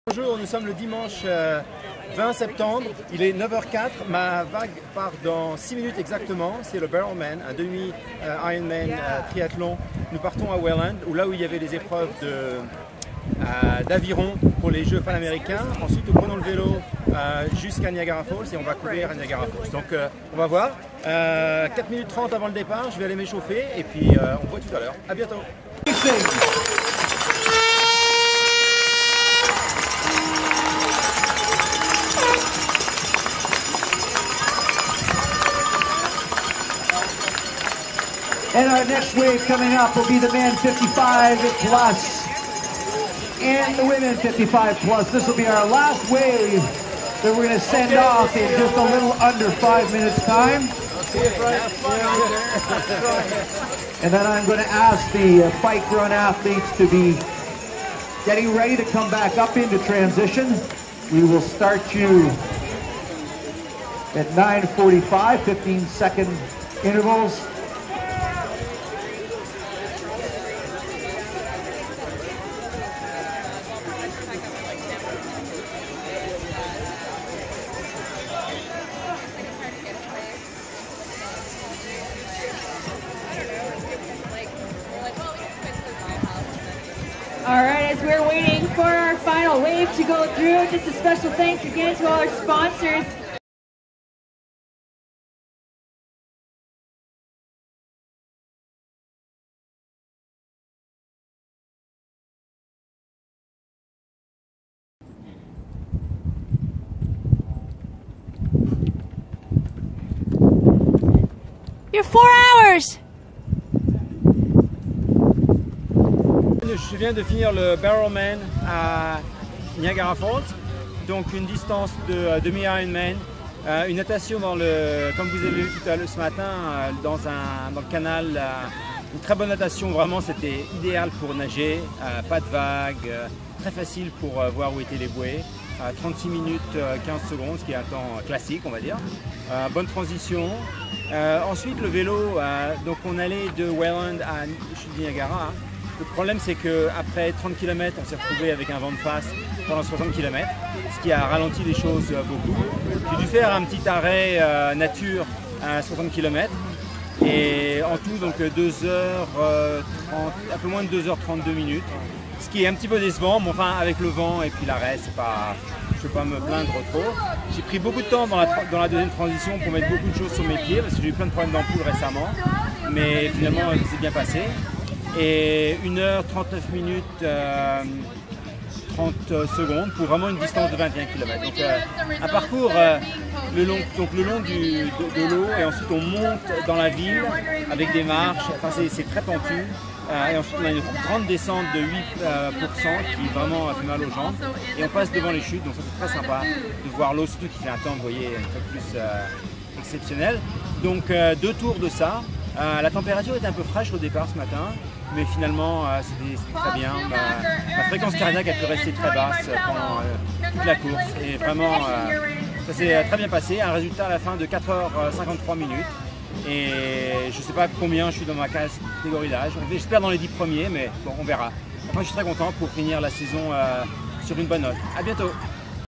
Bonjour, nous sommes le dimanche 20 septembre, il est 9h04, ma vague part dans 6 minutes exactement, c'est le Barrelman, un demi-Ironman triathlon. Nous partons à Welland, là où il y avait des épreuves d'aviron pour les Jeux panaméricains. Ensuite, nous prenons le vélo jusqu'à Niagara Falls et on va courir à Niagara Falls. Donc on va voir, 4 minutes 30 avant le départ, je vais aller m'échauffer et puis on voit tout à l'heure. À bientôt. And our next wave coming up will be the men 55 plus and the women 55 plus. This will be our last wave that we're going to send off in just a little under 5 minutes time. And then I'm going to ask the bike run athletes to be getting ready to come back up into transition. We will start you at 9:45, 15-second intervals. All right, as we're waiting for our final wave to go through, just a special thanks again to all our sponsors. You're 4 hours! Je viens de finir le Barrelman à Niagara Falls, donc une distance de demi-Ironman, une natation dans comme vous avez vu tout à l'heure ce matin, dans le canal, une très bonne natation, vraiment c'était idéal pour nager, pas de vagues, très facile pour voir où étaient les bouées, 36 minutes 15 secondes, ce qui est un temps classique on va dire, bonne transition. Ensuite le vélo, donc on allait de Welland à Niagara. Le problème c'est qu'après 30 km on s'est retrouvé avec un vent de face pendant 60 km, ce qui a ralenti les choses beaucoup. J'ai dû faire un petit arrêt nature à 60 km et en tout donc 2h30, un peu moins de 2h32 minutes, ce qui est un petit peu décevant, mais enfin avec le vent et puis l'arrêt, c'est pas, je ne peux pas me plaindre trop. J'ai pris beaucoup de temps dans la deuxième transition pour mettre beaucoup de choses sur mes pieds parce que j'ai eu plein de problèmes d'ampoule récemment, mais finalement c'est bien passé. Et 1h39 minutes 30 secondes pour vraiment une distance de 21 km. Donc un parcours le long de l'eau et ensuite on monte dans la ville avec des marches, enfin c'est très pentu. Et ensuite on a une grande descente de 8% qui vraiment fait mal aux jambes et on passe devant les chutes, donc ça c'est très sympa de voir l'eau, surtout qui fait un temps, vous voyez, un peu plus exceptionnel. Donc 2 tours de ça. La température était un peu fraîche au départ ce matin, mais finalement c'était très bien. Ma fréquence cardiaque a pu rester très basse pendant toute la course et vraiment ça s'est très bien passé. Un résultat à la fin de 4h53 minutes et je ne sais pas combien je suis dans ma catégorie d'âge. J'espère dans les 10 premiers, mais bon, on verra. Enfin, je suis très content pour finir la saison sur une bonne note. À bientôt.